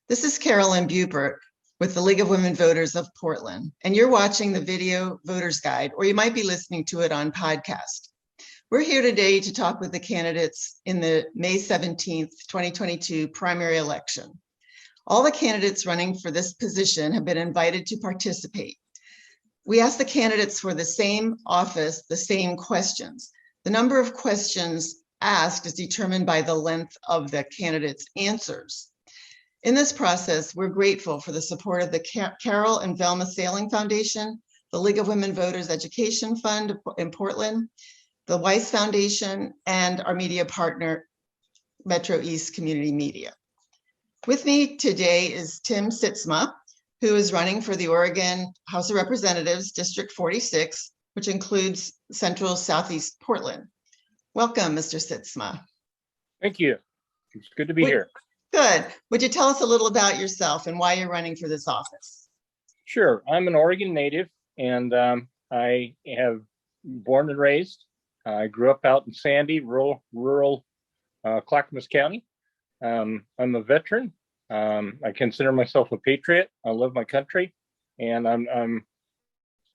This is Carolyn Bubert with the League of Women Voters of Portland, and you're watching the video Voters Guide, or you might be listening to it on podcast. We're here today to talk with the candidates in the May 17th, 2022 primary election. All the candidates running for this position have been invited to participate. We asked the candidates for the same office, the same questions. The number of questions asked is determined by the length of the candidates' answers. In this process, we're grateful for the support of the Carol and Velma Sailing Foundation, the League of Women Voters Education Fund in Portland, the Weiss Foundation, and our media partner, Metro East Community Media. With me today is Tim Sytsma, who is running for the Oregon House of Representatives, District 46, which includes Central Southeast Portland. Welcome, Mr. Sytsma. Thank you. It's good to be here. Good. Would you tell us a little about yourself and why you're running for this office? Sure. I'm an Oregon native, and I have born and raised. I grew up out in Sandy, rural Clackamas County. I'm a veteran. I consider myself a patriot. I love my country, and I'm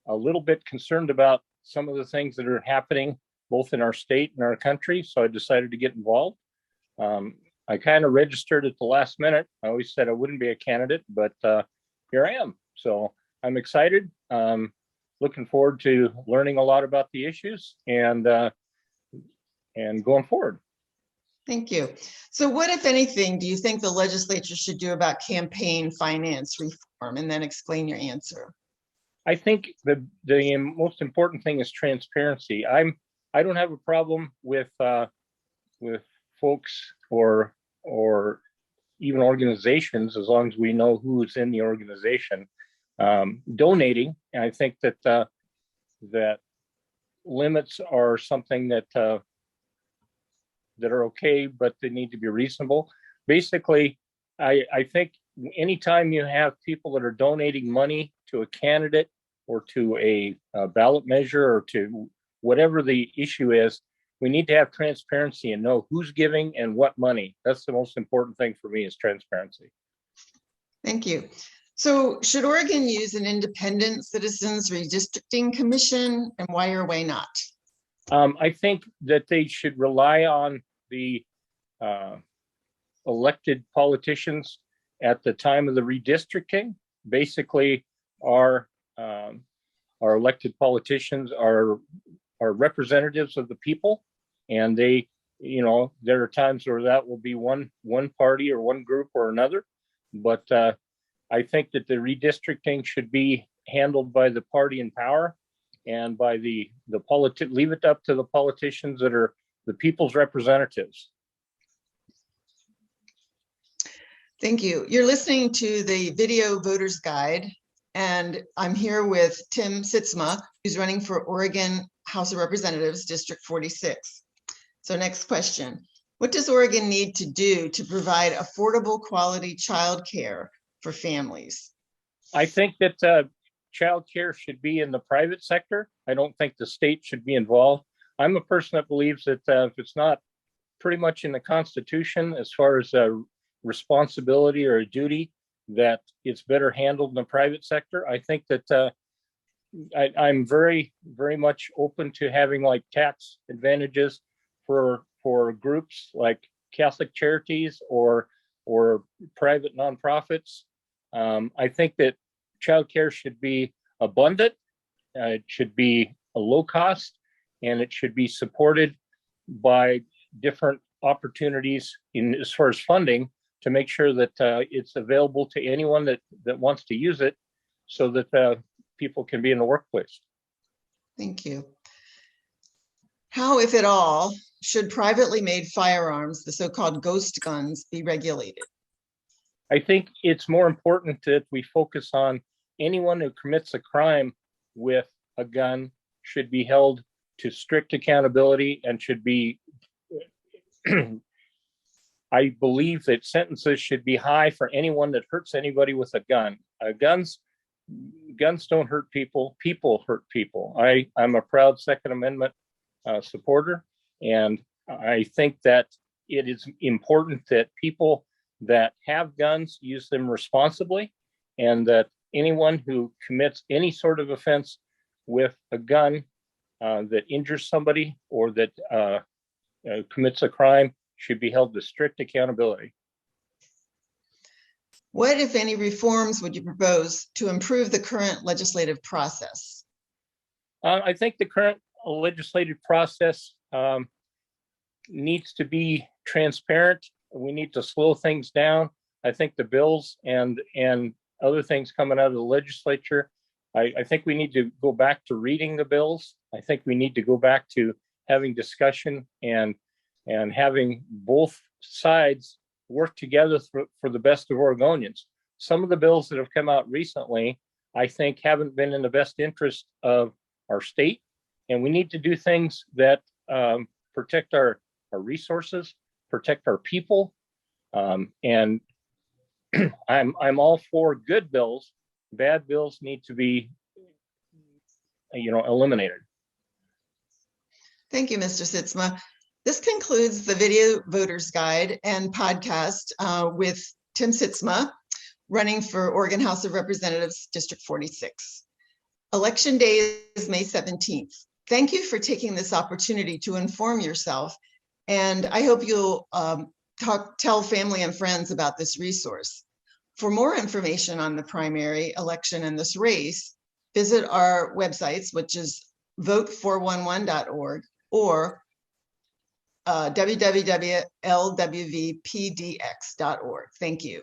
a little bit concerned about some of the things that are happening both in our state and our country, so I decided to get involved. I kind of registered at the last minute. I always said I wouldn't be a candidate, but here I am. So I'm excited. Looking forward to learning a lot about the issues and going forward. Thank you. So what, if anything, do you think the legislature should do about campaign finance reform? And then explain your answer. I think the most important thing is transparency. I don't have a problem with folks or even organizations, as long as we know who's in the organization, donating. And I think that that limits are something that are okay, but they need to be reasonable. Basically, I think anytime you have people that are donating money to a candidate or to a ballot measure or to whatever the issue is, we need to have transparency and know who's giving and what money. That's the most important thing for me, is transparency. Thank you. So should Oregon use an independent citizens redistricting commission, and why or why not? I think that they should rely on the elected politicians at the time of the redistricting. Basically, our elected politicians are representatives of the people, and they, there are times where that will be one party or one group or another, but I think that the redistricting should be handled by the party in power and by leave it up to the politicians that are the people's representatives. Thank you. You're listening to the Video Voters Guide, and I'm here with Tim Sytsma, who's running for Oregon House of Representatives, District 46. So next question. What does Oregon need to do to provide affordable quality childcare for families? I think that childcare should be in the private sector. I don't think the state should be involved. I'm a person that believes that if it's not pretty much in the Constitution as far as a responsibility or a duty, that it's better handled in the private sector. I think that I'm very, very much open to having like tax advantages for groups like Catholic charities or private nonprofits. I think that childcare should be abundant, it should be a low cost, and it should be supported by different opportunities as far as funding to make sure that it's available to anyone that wants to use it, so that people can be in the workplace. Thank you. How, if at all, should privately made firearms, the so-called ghost guns, be regulated? I think it's more important that we focus on anyone who commits a crime with a gun should be held to strict accountability and should be, I believe that sentences should be high for anyone that hurts anybody with a gun. Guns don't hurt people, people hurt people. I'm a proud Second Amendment supporter, and I think that it is important that people that have guns use them responsibly, and that anyone who commits any sort of offense with a gun that injures somebody or that commits a crime should be held to strict accountability. What, if any, reforms would you propose to improve the current legislative process? I think the current legislative process needs to be transparent. We need to slow things down. I think the bills and other things coming out of the legislature, I think we need to go back to reading the bills. I think we need to go back to having discussion and having both sides work together for the best of Oregonians. Some of the bills that have come out recently, I think, haven't been in the best interest of our state, and we need to do things that protect our resources, protect our people, and I'm all for good bills. Bad bills need to be, eliminated. Thank you, Mr. Sytsma. This concludes the video voters guide and podcast with Tim Sytsma, running for Oregon House of Representatives, District 46. Election day is May 17th. Thank you for taking this opportunity to inform yourself, and I hope you'll tell family and friends about this resource. For more information on the primary election and this race, visit our websites, which is vote411.org or www.lwvpdx.org. Thank you.